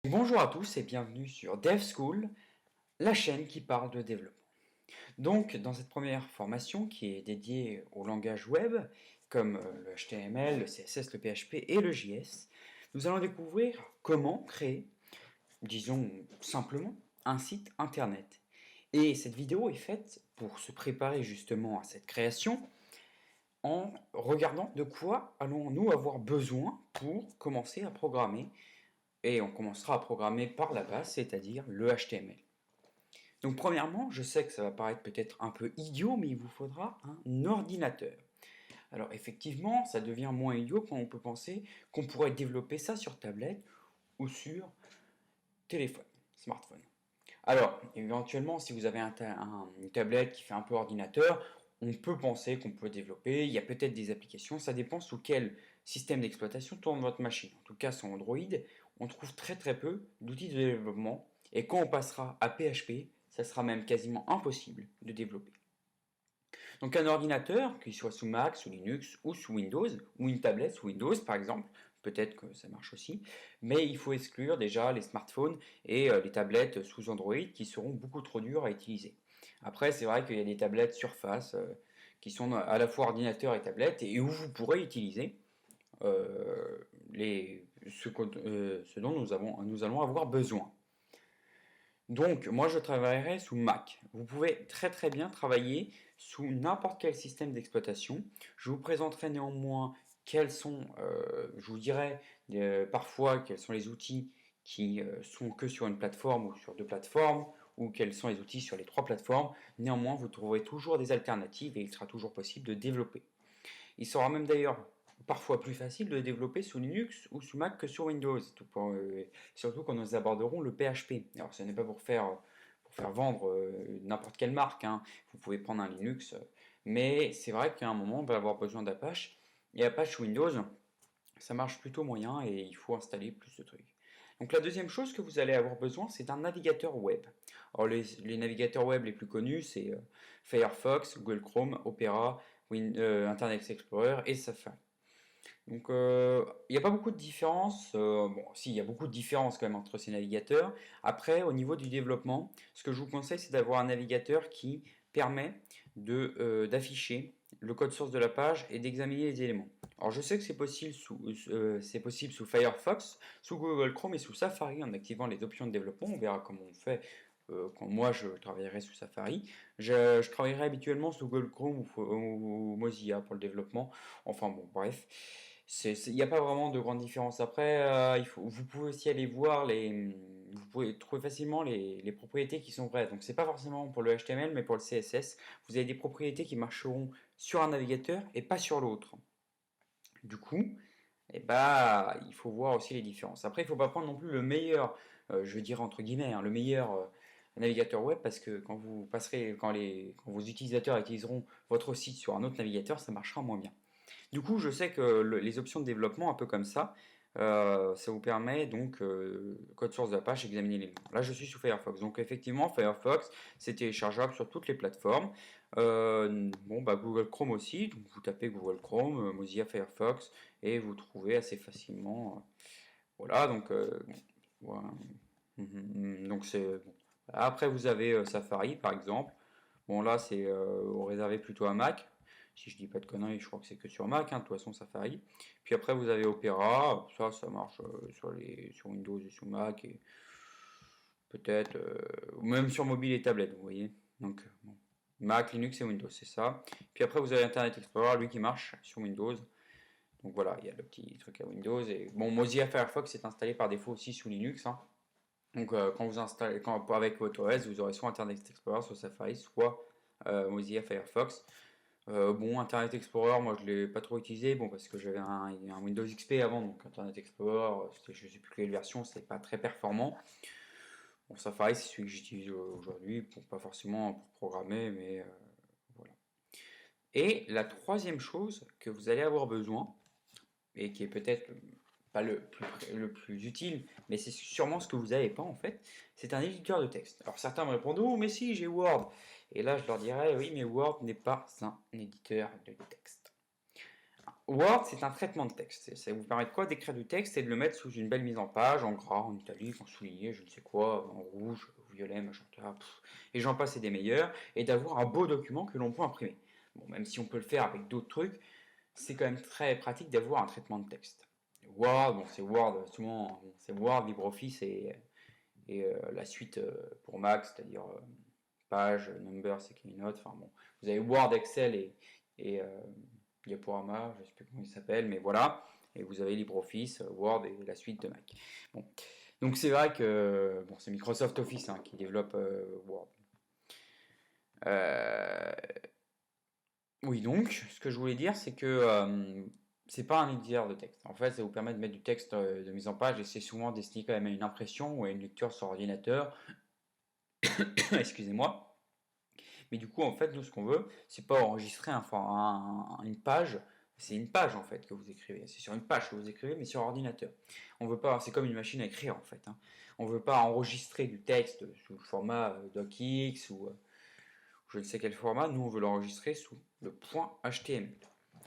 Bonjour à tous et bienvenue sur DevSchool, la chaîne qui parle de développement. Donc, dans cette première formation qui est dédiée au langage web, comme le HTML, le CSS, le PHP et le JS, nous allons découvrir comment créer, disons simplement, un site internet. Et cette vidéo est faite pour se préparer justement à cette création en regardant de quoi allons-nous avoir besoin pour commencer à programmer. Et on commencera à programmer par la base, c'est-à-dire le HTML. Donc premièrement, je sais que ça va paraître peut-être un peu idiot, mais il vous faudra un ordinateur. Alors effectivement, ça devient moins idiot quand on peut penser qu'on pourrait développer ça sur tablette ou sur téléphone, smartphone. Alors, éventuellement, si vous avez une tablette qui fait un peu ordinateur, on peut penser qu'on peut développer, il y a peut-être des applications, ça dépend sous quel système d'exploitation tourne votre machine. En tout cas, sur Android, on trouve très peu d'outils de développement, et quand on passera à PHP, ça sera même quasiment impossible de développer. Donc un ordinateur, qu'il soit sous Mac, sous Linux ou sous Windows, ou une tablette sous Windows par exemple, peut-être que ça marche aussi, mais il faut exclure déjà les smartphones et les tablettes sous Android qui seront beaucoup trop dures à utiliser. Après, c'est vrai qu'il y a des tablettes Surface qui sont à la fois ordinateur et tablette et où vous pourrez utiliser ce dont nous allons avoir besoin. Donc, moi, je travaillerai sous Mac. Vous pouvez très bien travailler sous n'importe quel système d'exploitation. Je vous présenterai néanmoins je vous dirai parfois quels sont les outils qui sont que sur une plateforme ou sur deux plateformes, ou quels sont les outils sur les trois plateformes. Néanmoins, vous trouverez toujours des alternatives et il sera toujours possible de développer. Il sera même d'ailleurs parfois plus facile de développer sous Linux ou sous Mac que sur Windows, surtout quand nous aborderons le PHP. Alors ce n'est pas pour faire vendre n'importe quelle marque, hein. Vous pouvez prendre un Linux, mais c'est vrai qu'à un moment on va avoir besoin d'Apache, et Apache Windows, ça marche plutôt moyen et il faut installer plus de trucs. Donc la deuxième chose que vous allez avoir besoin, c'est un navigateur web. Alors les navigateurs web les plus connus, c'est Firefox, Google Chrome, Opera, Internet Explorer et Safari. Donc il n'y a pas beaucoup de différence, bon si il y a beaucoup de différence quand même entre ces navigateurs. Après au niveau du développement, ce que je vous conseille c'est d'avoir un navigateur qui permet d'afficher le code source de la page et d'examiner les éléments. Alors je sais que c'est possible sous Firefox, sous Google Chrome et sous Safari en activant les options de développement. On verra comment on fait quand moi je travaillerai sous Safari. Je travaillerai habituellement sous Google Chrome ou Mozilla pour le développement. Enfin bon, bref. Il n'y a pas vraiment de grande différence. Après, vous pouvez aussi aller voir vous pouvez trouver facilement les propriétés qui sont vraies. Donc c'est pas forcément pour le HTML, mais pour le CSS. Vous avez des propriétés qui marcheront sur un navigateur et pas sur l'autre. Du coup, il faut voir aussi les différences. Après, il ne faut pas prendre non plus le meilleur, je veux dire entre guillemets, le meilleur navigateur web, parce que quand vos utilisateurs utiliseront votre site sur un autre navigateur, ça marchera moins bien. Du coup, je sais que les options de développement, un peu comme ça vous permet donc, code source d'Apache, examiner les éléments. Là, je suis sous Firefox. Donc, effectivement, Firefox, c'est téléchargeable sur toutes les plateformes. Google Chrome aussi. Donc, vous tapez Google Chrome, Mozilla Firefox, et vous trouvez assez facilement. Voilà, donc, voilà. Donc c'est bon. Après, vous avez Safari, par exemple. Bon, là, c'est réservé plutôt à Mac. Si je dis pas de conneries, je crois que c'est que sur Mac, hein, de toute façon, Safari. Puis après, vous avez Opera. Ça marche sur Windows et sur Mac. Et peut-être, même sur mobile et tablette, vous voyez. Donc, bon. Mac, Linux et Windows, c'est ça. Puis après, vous avez Internet Explorer, lui qui marche sur Windows. Donc voilà, il y a le petit truc à Windows. Et bon, Mozilla Firefox est installé par défaut aussi sous Linux, hein. Donc quand vous installez, avec votre OS, vous aurez soit Internet Explorer, soit Safari, soit Mozilla Firefox. Bon, Internet Explorer, moi je l'ai pas trop utilisé, bon parce que j'avais un Windows XP avant, donc Internet Explorer, je sais plus quelle version, c'était pas très performant. Bon, Safari c'est celui que j'utilise aujourd'hui, bon, pas forcément pour programmer, mais voilà. Et la troisième chose que vous allez avoir besoin, et qui est peut-être pas le plus utile, mais c'est sûrement ce que vous n'avez pas en fait, c'est un éditeur de texte. Alors certains me répondent, oh mais si, j'ai Word. Et là je leur dirais, oui mais Word n'est pas un éditeur de texte. Word, c'est un traitement de texte. Ça vous permet de quoi? D'écrire du texte et de le mettre sous une belle mise en page, en gras, en italique, en souligné, je ne sais quoi, en rouge, violet, magenta, et j'en passe et des meilleurs, et d'avoir un beau document que l'on peut imprimer. Bon, même si on peut le faire avec d'autres trucs, c'est quand même très pratique d'avoir un traitement de texte. Word, bon, c'est Word, souvent, c'est Word, LibreOffice et la suite pour Mac, c'est-à-dire Page, Numbers et Keynote. Enfin bon, vous avez Word, Excel et Diaporama, je ne sais plus comment il s'appelle, mais voilà. Et vous avez LibreOffice, Word et la suite de Mac. Bon. Donc c'est vrai que bon, c'est Microsoft Office hein, qui développe Word. Euh, oui, donc, ce que je voulais dire, c'est que c'est pas un éditeur de texte. En fait, ça vous permet de mettre du texte de mise en page et c'est souvent destiné quand même à une impression ou à une lecture sur ordinateur. Excusez-moi. Mais du coup, en fait, nous, ce qu'on veut, c'est pas enregistrer une page. C'est une page en fait que vous écrivez. C'est sur une page que vous écrivez, mais sur ordinateur. On veut pas. C'est comme une machine à écrire en fait. Hein. On veut pas enregistrer du texte sous le format docx ou je ne sais quel format. Nous, on veut l'enregistrer sous le point HTML.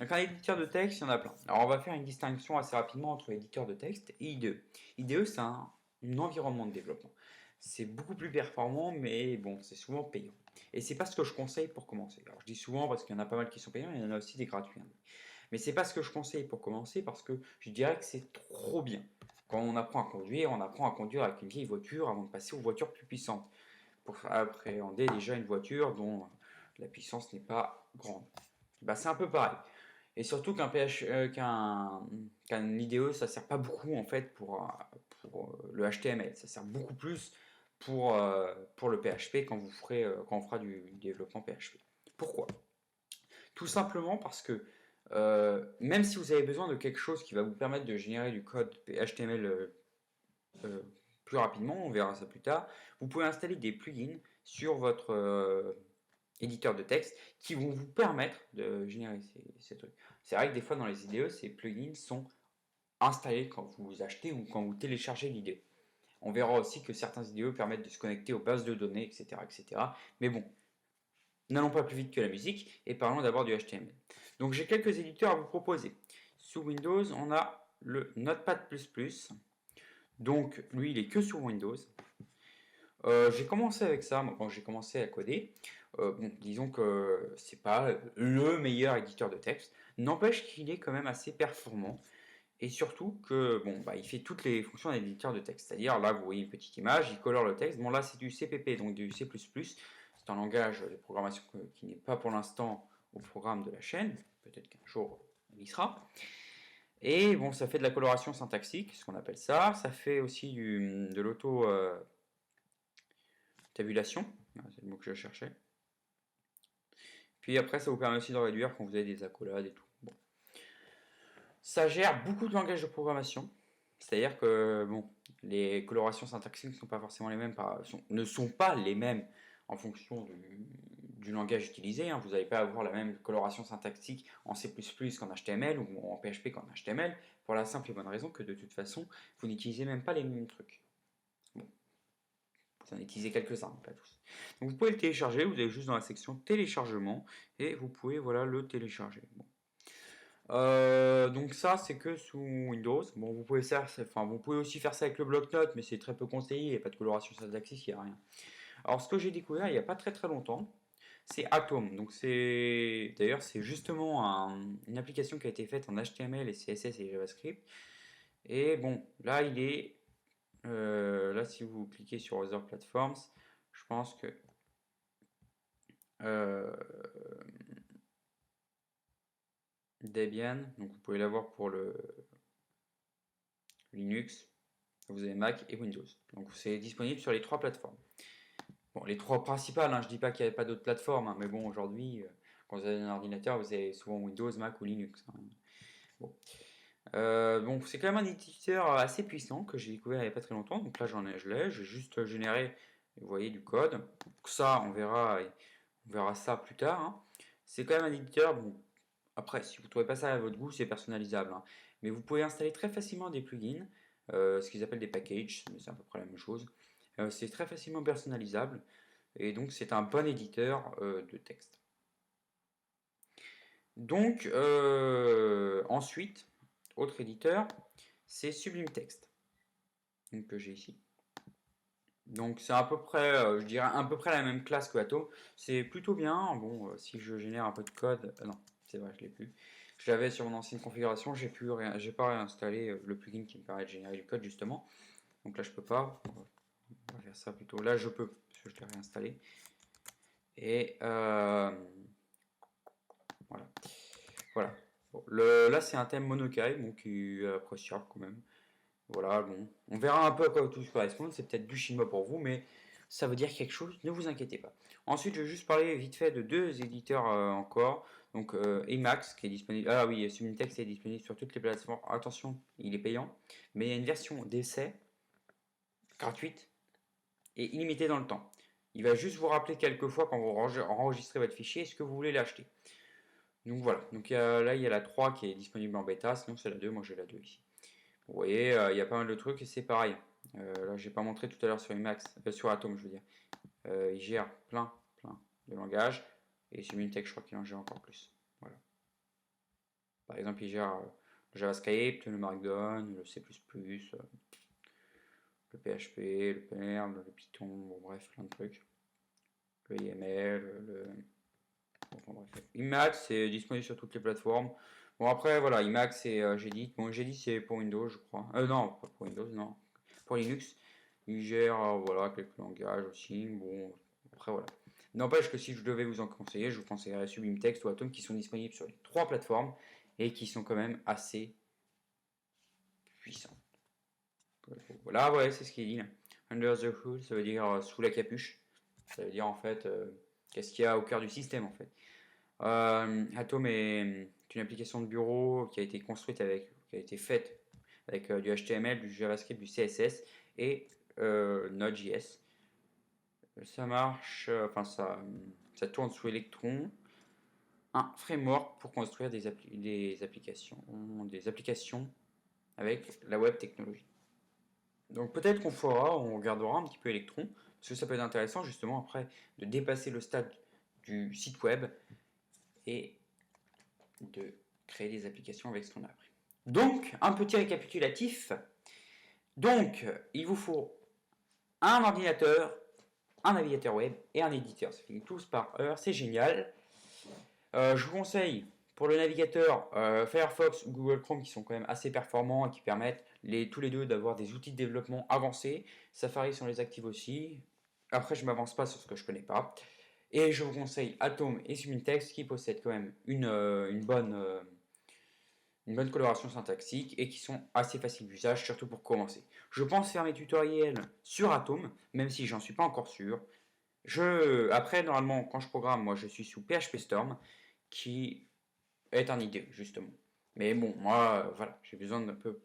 Donc un éditeur de texte, il y en a plein. Alors on va faire une distinction assez rapidement entre éditeur de texte et IDE. IDE, c'est un environnement de développement. C'est beaucoup plus performant, mais bon, c'est souvent payant. Et c'est pas ce que je conseille pour commencer. Alors je dis souvent parce qu'il y en a pas mal qui sont payants, il y en a aussi des gratuits. Hein. Mais c'est pas ce que je conseille pour commencer parce que je dirais que c'est trop bien. Quand on apprend à conduire avec une vieille voiture avant de passer aux voitures plus puissantes. Pour appréhender déjà une voiture dont la puissance n'est pas grande. Bah, c'est un peu pareil. Et surtout qu'un IDE, ça sert pas beaucoup en fait pour le HTML. Ça sert beaucoup plus pour le PHP quand on fera du développement PHP. Pourquoi? Tout simplement parce que même si vous avez besoin de quelque chose qui va vous permettre de générer du code HTML plus rapidement, on verra ça plus tard, vous pouvez installer des plugins sur votre éditeur de texte qui vont vous permettre de générer ces trucs. C'est vrai que des fois dans les IDE, ces plugins sont installés quand vous achetez ou quand vous téléchargez l'IDE. On verra aussi que certains IDE permettent de se connecter aux bases de données, etc. etc. Mais bon, n'allons pas plus vite que la musique et parlons d'abord du HTML. Donc j'ai quelques éditeurs à vous proposer. Sous Windows, on a le Notepad++. Donc lui, il est que sur Windows. J'ai commencé avec ça quand j'ai commencé à coder. Bon, disons que c'est pas le meilleur éditeur de texte, n'empêche qu'il est quand même assez performant et surtout que bon, bah, il fait toutes les fonctions d'un éditeur de texte. C'est-à-dire là, vous voyez une petite image, il colore le texte. Bon, là, c'est du CPP, donc du C++. C'est un langage de programmation qui n'est pas pour l'instant au programme de la chaîne. Peut-être qu'un jour, il y sera. Et bon, ça fait de la coloration syntaxique, ce qu'on appelle ça. Ça fait aussi de l'auto tabulation, c'est le mot que je cherchais. Puis après, ça vous permet aussi de réduire quand vous avez des accolades et tout. Bon. Ça gère beaucoup de langages de programmation. C'est-à-dire que bon, les colorations syntaxiques ne sont pas forcément les mêmes, ne sont pas les mêmes en fonction du langage utilisé. Hein. Vous n'allez pas avoir la même coloration syntaxique en C++ qu'en HTML ou en PHP qu'en HTML, pour la simple et bonne raison que de toute façon, vous n'utilisez même pas les mêmes trucs. Bon. Vous en utilisez quelques-uns, pas tous. Donc vous pouvez le télécharger, vous allez juste dans la section téléchargement et vous pouvez voilà, le télécharger. Bon. Donc ça c'est que sous Windows. Bon vous pouvez vous pouvez aussi faire ça avec le bloc-notes, mais c'est très peu conseillé, il n'y a pas de coloration syntaxique, il n'y a rien. Alors ce que j'ai découvert il n'y a pas très très longtemps, c'est Atom. Donc d'ailleurs c'est justement une application qui a été faite en HTML et CSS et JavaScript. Et bon, là il est là si vous cliquez sur Other Platforms, je pense que Debian, donc vous pouvez l'avoir pour le Linux, vous avez Mac et Windows. Donc c'est disponible sur les trois plateformes. Bon, les trois principales, hein, je ne dis pas qu'il n'y avait pas d'autres plateformes, hein, mais bon, aujourd'hui, quand vous avez un ordinateur, vous avez souvent Windows, Mac ou Linux. Hein. Bon. Bon, c'est quand même un éditeur assez puissant que j'ai découvert il n'y a pas très longtemps. Donc là, j'ai juste généré, vous voyez, du code. Donc ça, on verra ça plus tard. Hein. C'est quand même un éditeur, bon, après, si vous ne trouvez pas ça à votre goût, c'est personnalisable. Hein. Mais vous pouvez installer très facilement des plugins, ce qu'ils appellent des packages, mais c'est à peu près la même chose. C'est très facilement personnalisable et donc c'est un bon éditeur de texte. Donc, ensuite, autre éditeur, c'est Sublime Text, donc, que j'ai ici. Donc c'est à peu près, je dirais à peu près la même classe que Atom. C'est plutôt bien. Bon, si je génère un peu de code, non, c'est vrai, je l'ai plus. Je l'avais sur mon ancienne configuration, j'ai pas réinstallé le plugin qui me permet de générer du code justement. Donc là je peux pas. On va faire ça plutôt. Là je peux parce que je l'ai réinstallé. Et voilà. Voilà. Bon, là c'est un thème Monokai, bon, qui est appréciable quand même. Voilà, bon, on verra un peu à quoi tout correspond. C'est peut-être du chinois pour vous, mais ça veut dire quelque chose, ne vous inquiétez pas. Ensuite, je vais juste parler vite fait de deux éditeurs encore. Donc, Emacs qui est disponible. Ah oui, Subtext est disponible sur toutes les plateformes. Attention, il est payant, mais il y a une version d'essai gratuite et illimitée dans le temps. Il va juste vous rappeler quelques fois quand vous enregistrez votre fichier est-ce que vous voulez l'acheter. Donc voilà, donc là il y a la 3 qui est disponible en bêta, sinon c'est la 2, moi j'ai la 2 ici. Vous voyez, il y a pas mal de trucs et c'est pareil. Là, j'ai pas montré tout à l'heure sur Emacs, sur Atom, je veux dire. Il gère plein de langages et sur Mintek, je crois qu'il en gère encore plus. Voilà. Par exemple, il gère le JavaScript, le Markdown, le C++, le PHP, le Perl, le Python, bon, bref, plein de trucs. Le YML, enfin, bref. Emacs, c'est disponible sur toutes les plateformes. Bon, après, voilà, Emacs et Gedit. Bon, Gedit, c'est pour Windows, je crois. Non, pas pour Windows, non. Pour Linux. Il gère, voilà, quelques langages aussi. Bon, après, voilà. N'empêche que si je devais vous en conseiller, je vous conseillerais Sublime Text ou Atom qui sont disponibles sur les trois plateformes et qui sont quand même assez puissants. Voilà, ouais, c'est ce qu'il dit là. Under the hood, ça veut dire sous la capuche. Ça veut dire en fait, qu'est-ce qu'il y a au cœur du système en fait. Atom est une application de bureau qui a été construite qui a été faite avec du HTML, du JavaScript, du CSS et Node.js. Ça marche, enfin ça tourne sous Electron, un framework pour construire des applications avec la web technologie. Donc peut-être on regardera un petit peu Electron, parce que ça peut être intéressant justement après de dépasser le stade du site web et de créer des applications avec ce qu'on a appris. Donc, un petit récapitulatif. Donc, il vous faut un ordinateur, un navigateur web et un éditeur. Ça finit tous par heure, c'est génial. Je vous conseille pour le navigateur Firefox ou Google Chrome qui sont quand même assez performants et qui permettent tous les deux d'avoir des outils de développement avancés. Safari, si on les active aussi. Après, je ne m'avance pas sur ce que je ne connais pas. Et je vous conseille Atom et Subtext qui possèdent quand même une bonne coloration syntaxique et qui sont assez faciles d'usage, surtout pour commencer. Je pense faire mes tutoriels sur Atom, même si j'en suis pas encore sûr. Après, normalement, quand je programme, moi je suis sous PHP Storm, qui est un IDE, justement. Mais bon, moi, voilà, j'ai besoin d'un peu.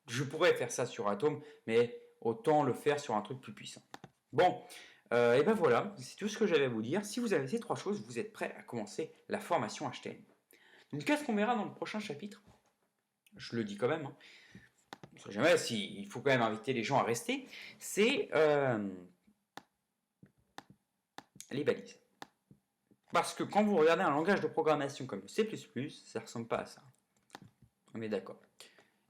Je pourrais faire ça sur Atom, mais autant le faire sur un truc plus puissant. Bon, et ben voilà, c'est tout ce que j'avais à vous dire. Si vous avez ces trois choses, vous êtes prêt à commencer la formation HTML. Donc qu'est-ce qu'on verra dans le prochain chapitre? Je le dis quand même, hein. On ne sait jamais il faut quand même inviter les gens à rester. C'est les balises. Parce que quand vous regardez un langage de programmation comme le C++, ça ne ressemble pas à ça. On est d'accord.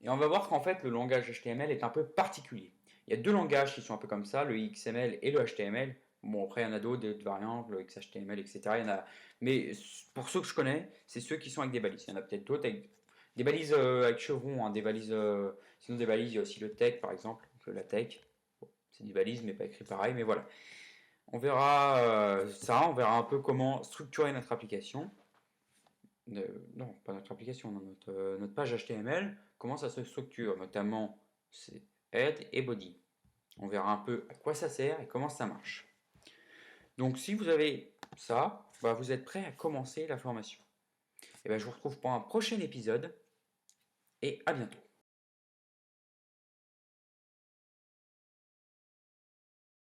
Et on va voir qu'en fait, le langage HTML est un peu particulier. Il y a deux langages qui sont un peu comme ça, le XML et le HTML. Bon, après, il y en a d'autres variantes, le XHTML, etc. Il y en a... Mais pour ceux que je connais, c'est ceux qui sont avec des balises. Il y en a peut-être d'autres avec des balises avec chevrons, hein, des balises... sinon, des balises, il y a aussi le tech, par exemple, la tech. Bon, c'est des balises, mais pas écrit pareil, mais voilà. On verra ça, on verra un peu comment structurer notre application. Non, pas notre application, non, notre page HTML, comment ça se structure, notamment c'est head et body. On verra un peu à quoi ça sert et comment ça marche. Donc si vous avez ça, bah, vous êtes prêt à commencer la formation. Et ben, je vous retrouve pour un prochain épisode et à bientôt.